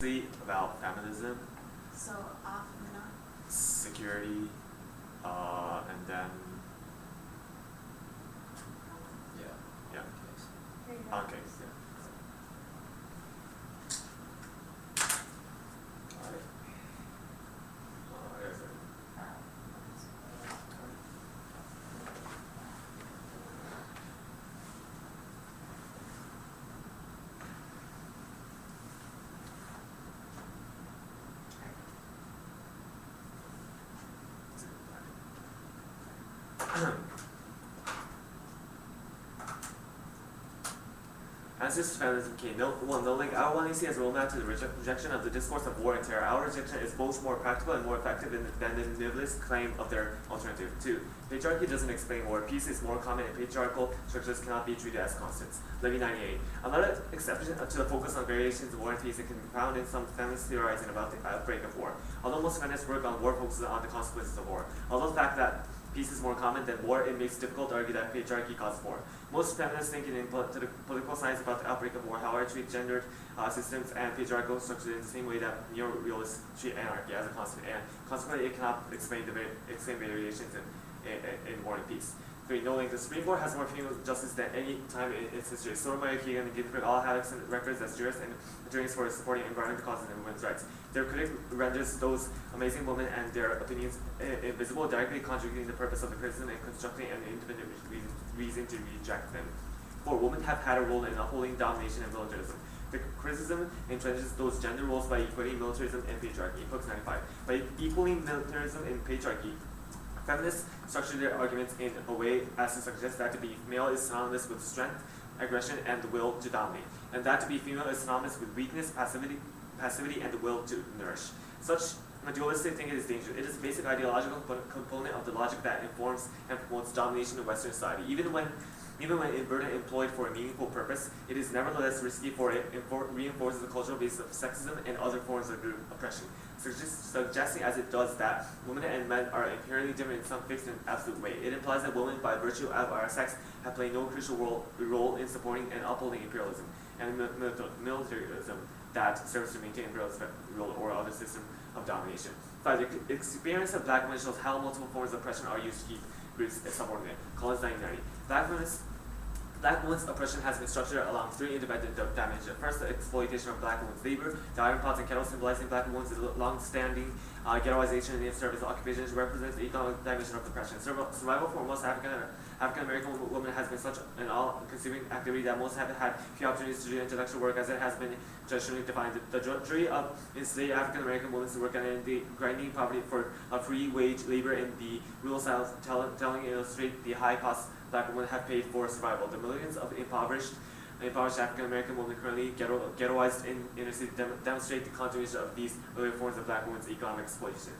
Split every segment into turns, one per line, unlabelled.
about feminism,
So off and on.
security, and then yeah,
There you go.
okay, yeah. Alright. There's it. Answers to feminism key. No link. Our one see as a roadmap to the rejection of the discourse of war and terror. Our rejection is both more practical and more effective than the Novice claim of their alternative. 2. Patriarchy doesn't explain war. Peace is more common and patriarchal structures cannot be treated as constants. Levy 98. Another exception to the focus on variations of war and peace that can be found in some feminists theorizing about the outbreak of war. Although most feminists work on war focuses on the consequences of war. Although the fact that peace is more common than war, it makes it difficult to argue that patriarchy causes war. Most feminists thinking in political science about the outbreak of war, however, treat gendered systems and patriarchal structures in the same way that neo-realists treat anarchy as a constant, and consequently it cannot explain variations in war and peace. 3. No link. The Supreme Court has more female justice than any time in its history. Sotomayor, Keegan, and Ginsburg all have excellent records as jurists and attorneys for supporting environmental causes and women's rights. Their critique renders those amazing women and their opinions invisible, directly contradicting the purpose of the criticism and constructing an independent reason to reject them. 4. Women have had a role in upholding domination and militarism. The criticism entrenches those gender roles by equating militarism and patriarchy. Books 95. By equaling militarism and patriarchy, feminists structure their arguments in a way as to suggest that to be male is synonymous with strength, aggression, and the will to dominate, and that to be female is synonymous with weakness, passivity, and the will to nourish. Such a dualistic thinking is dangerous. It is a basic ideological component of the logic that informs and promotes domination in Western society. Even when inverted employed for a meaningful purpose, it is nevertheless risky, for it reinforces the cultural basis of sexism and other forms of group oppression, suggesting as it does that women and men are inherently different in some fixed and absolute way. It implies that women, by virtue of our sex, have played no crucial role in supporting and upholding imperialism and militarism that serves to maintain imperialist rule or other system of domination. 5. The experience of black women shows how multiple forms of oppression are used to keep groups subordinate. Collins 1990. Black women's oppression has been structured along 3 independent dimensions. First, the exploitation of black women's labor. The iron pots and kettles symbolizing black women's long-standing ghettoization and in-service occupations represents the economic dimension of oppression. Survival for most African-American women has been such an all-consuming activity that most have had few opportunities to do intellectual work as it has been traditionally defined. The drudgery of enslaved African-American women's work and the grinding poverty for free wage labor in the rural South telling illustrate the high cost black women have paid for survival. The millions of impoverished African-American women currently ghettoized in inner cities demonstrate the continuation of these earlier forms of black women's economic exploitation.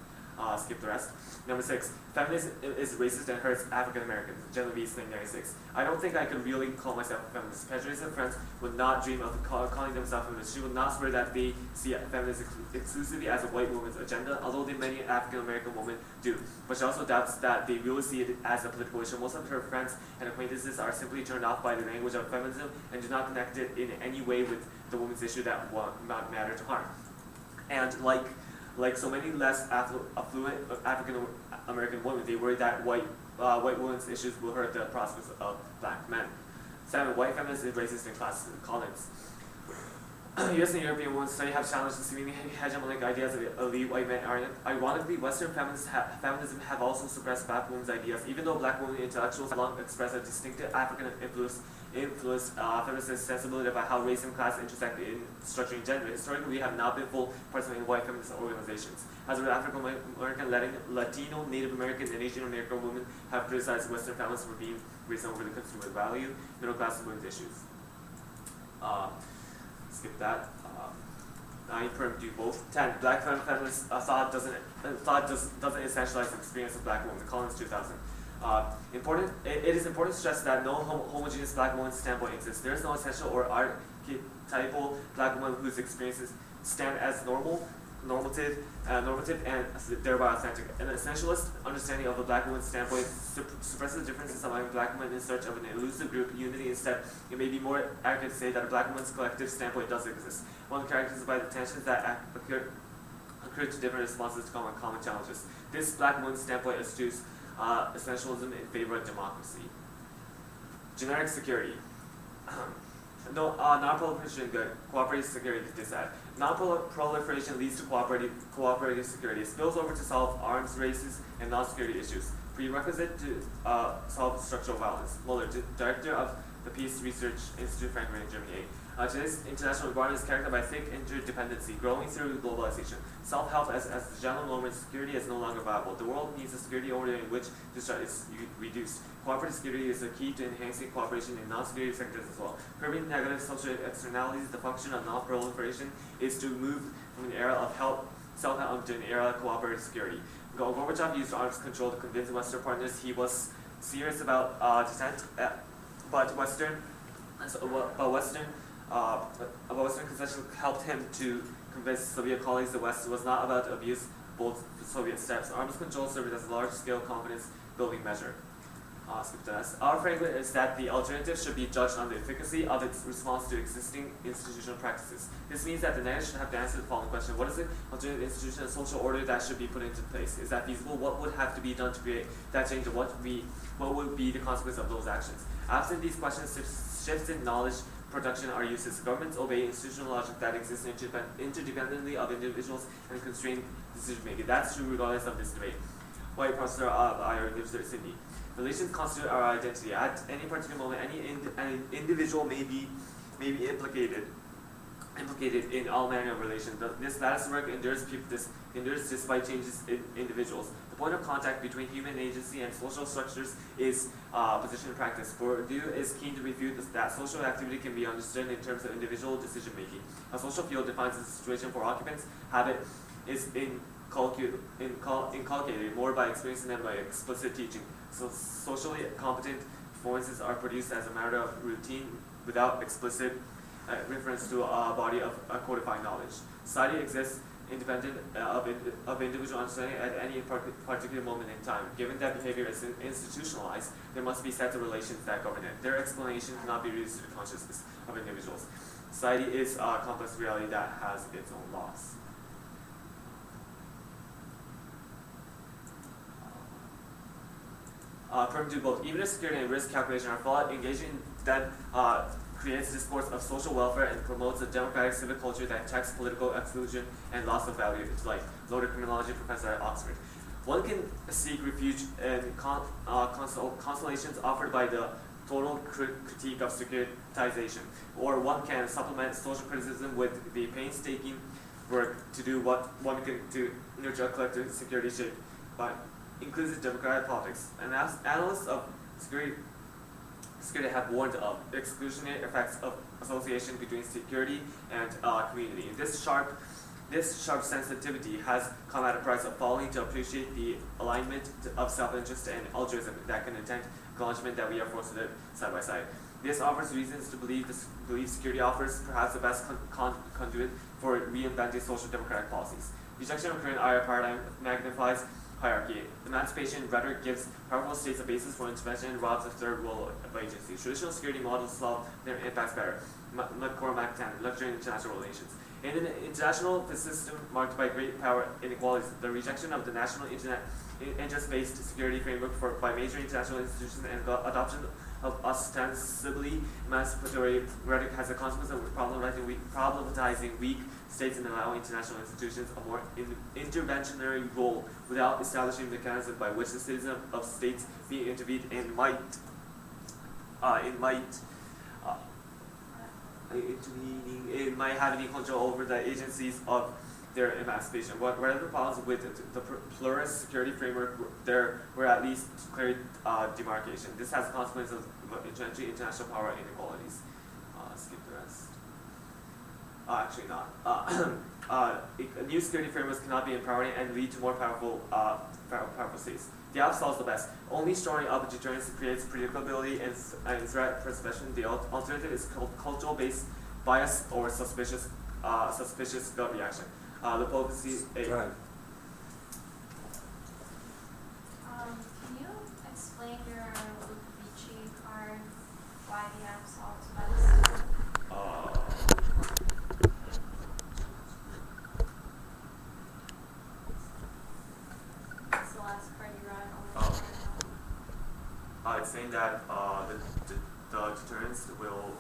Skip the rest. Number 6. Feminism is racist and hurts African-Americans. Genevieve 96. I don't think I could really call myself a feminist. Patriotism friends would not dream of calling themselves feminists. She would not swear that they see feminism exclusively as a white woman's agenda, although many African-American women do. But she also doubts that they really see it as a political issue. Most of her friends and acquaintances are simply turned off by the language of feminism and do not connect it in any way with the women's issue that will not matter to harm. And like so many less affluent African-American women, they worry that white women's issues will hurt the prospects of black men. 7. White feminists is racist in class. Collins. US and European women's study have challenged the seemingly hegemonic ideas of elite white men. Ironically, Western feminism have also suppressed black women's ideas. Even though black women intellectuals have long expressed a distinctive African influence feminist sensibility about how race and class intersect in structuring gender. Historically, we have not been full participants in white feminist organizations. As a African-American, Latino, Native American, and Asian American women have criticized Western feminists for being raised over the consumer value, middle class, and women's issues. Skip that. 9. Do both. 10. Black feminist thought doesn't essentialize the experience of black women. Collins 2000. It is important to stress that no homogeneous black woman's standpoint exists. There is no essential or archetypal black woman whose experiences stand as normal normative and thereby authentic. An essentialist understanding of the black woman's standpoint suppresses differences among black women in search of an elusive group unity. Instead, it may be more accurate to say that a black woman's collective standpoint does exist, one characterized by the tensions that occur to different responses to common challenges. This black woman's standpoint eschews essentialism in favor of democracy. Generic security. Non-proliferation good, cooperative security disad. Non-proliferation leads to cooperative security. It spills over to solve arms races and non-security issues. Prerequisite to solve structural violence. Muller, director of the Peace Research Institute, Frankfurt in Germany. Today's international environment is characterized by thick interdependency, growing through globalization. Self-help as the general norm, security is no longer viable. The world needs a security order in which distrust is reduced. Cooperative security is the key to enhancing cooperation in non-security sectors as well. Curbing negative social externalities, the function of non-proliferation is to move from an era of self-help to an era of cooperative security. Gorbachev used arms control to convince Western partners he was serious about dissent, but Western concession helped him to convince Soviet colleagues the West was not about to abuse both Soviet steps. Arms control served as a large-scale confidence-building measure. Skip to this. Our framework is that the alternative should be judged on the efficacy of its response to existing institutional practices. This means that the narrative should have to answer the following question: what is the alternative institutional and social order that should be put into place? Is that feasible? What would have to be done to create that change, and what would be the consequence of those actions? Absent these questions, shifts in knowledge production are useless. Governments obey institutional logic that exists interdependently of individuals and constrain decision making. That's true regardless of this debate. White professor of University of Sydney. Relations constitute our identity. At any particular moment, any individual may be implicated in all manner of relations. This lattice work endures despite changes in individuals. The point of contact between human agency and social structures is position and practice. Bourdieu is keen to refute that social activity can be understood in terms of individual decision making. A social field defines the situation for occupants. Habit is inculcated more by experience than by explicit teaching. So socially competent performances are produced as a matter of routine without explicit reference to a body of codified knowledge. Society exists independent of individual understanding at any particular moment in time. Given that behavior is institutionalized, there must be sets of relations that govern it. Their explanation cannot be reduced to the consciousness of individuals. Society is a complex reality that has its own laws. Perm do both. Even if security and risk calculation are flawed, engaging then creates discourse of social welfare and promotes a democratic civic culture that checks political exclusion and loss of value to life. Loaded criminology professor at Oxford. One can seek refuge in consolations offered by the total critique of securitization, or one can supplement social criticism with the painstaking work to do what one can to nurture a collective security shaped by inclusive democratic politics. And analysts of security have warned of exclusionary effects of association between security and community. This sharp sensitivity has come at a price of failing to appreciate the alignment of self-interest and altruism that can attend acknowledgement that we are forced to live side by side. This offers reasons to believe security offers perhaps the best conduit for reinventing social democratic policies. Rejection of current IR paradigm magnifies hierarchy. Emancipation rhetoric gives powerful states a basis for intervention and robs a third role of agency. Traditional security models solve their impacts better. McCormack 10, Lecture in International Relations. In an international system marked by great power inequalities, the rejection of the national interest-based security framework by major international institutions and the adoption of ostensibly emancipatory rhetoric has a consequence of problematizing weak states and allowing international institutions a more interventionary role without establishing mechanisms by which the citizens of states being intervened in might have any control over the agencies of their emancipation. Whatever problems with the pluralist security framework, there were at least clear demarcation. This has consequences of entrenching international power inequalities. Skip the rest. Actually not. New security frameworks cannot be empowering and lead to more powerful states. The opposite is the best. Only storing up deterrence creates predictability and threat perception. The alternative is cultural-based bias or suspicious suspicious gut reaction. The potency.
Drive.
Can you explain your WVU card, why the absolute best? It's the last card you read.
It's saying that the deterrence will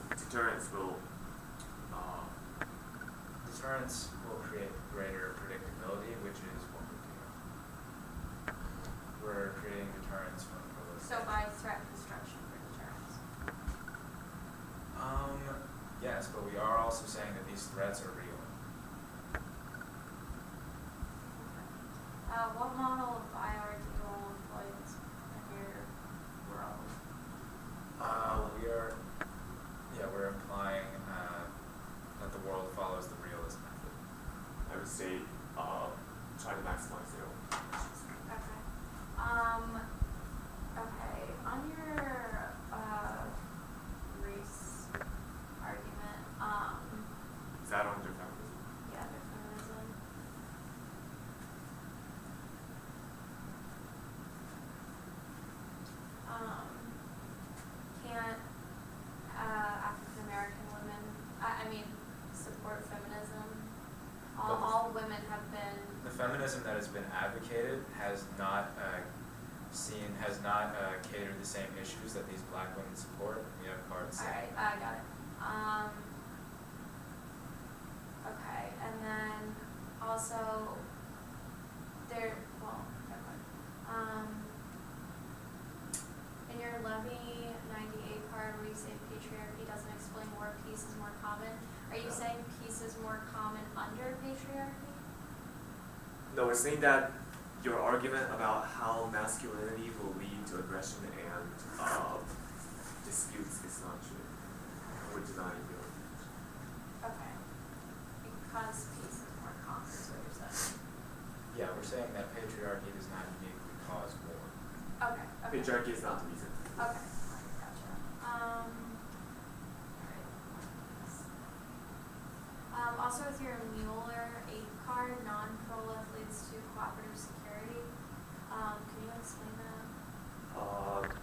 Deterrence will create greater predictability, which is what we're doing. We're creating deterrence from
So by threat construction for deterrence.
Yes, but we are also saying that these threats are real.
What model of IR do you all employ in your world?
We're implying that the world follows the realist method.
I would say try to maximize zero.
Okay. Okay. On your race argument,
Is that under feminism?
yeah, the feminism. Can't African American women, support feminism? All women have been.
The feminism that has been advocated has not catered the same issues that these black women support. We have cards.
Alright, I got it. Okay, and then also never mind. In your Levy 98 card where you say patriarchy doesn't explain more, peace is more common, are you saying peace is more common under patriarchy?
No, we're saying that your argument about how masculinity will lead to aggression and disputes is not true. We're denying you.
Okay. Because peace is more common is what you're saying.
Yeah, we're saying that patriarchy does not uniquely cause war.
Okay.
Patriarchy is not the reason.
Okay, gotcha. Alright. Also with your Mueller 8 card, non-pro-life leads to cooperative security. Can you explain that?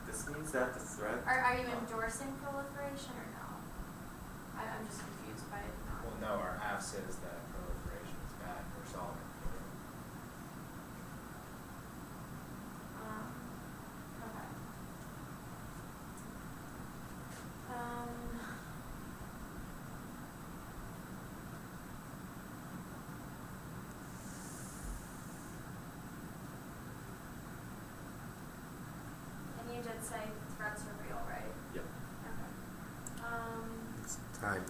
This means that the threat.
Are you endorsing proliferation or no? I'm just confused by it.
Well, no, our half says that proliferation is bad. We're solving it.
Okay. And you did say threats are real, right?
Yep.
Okay.
It's time.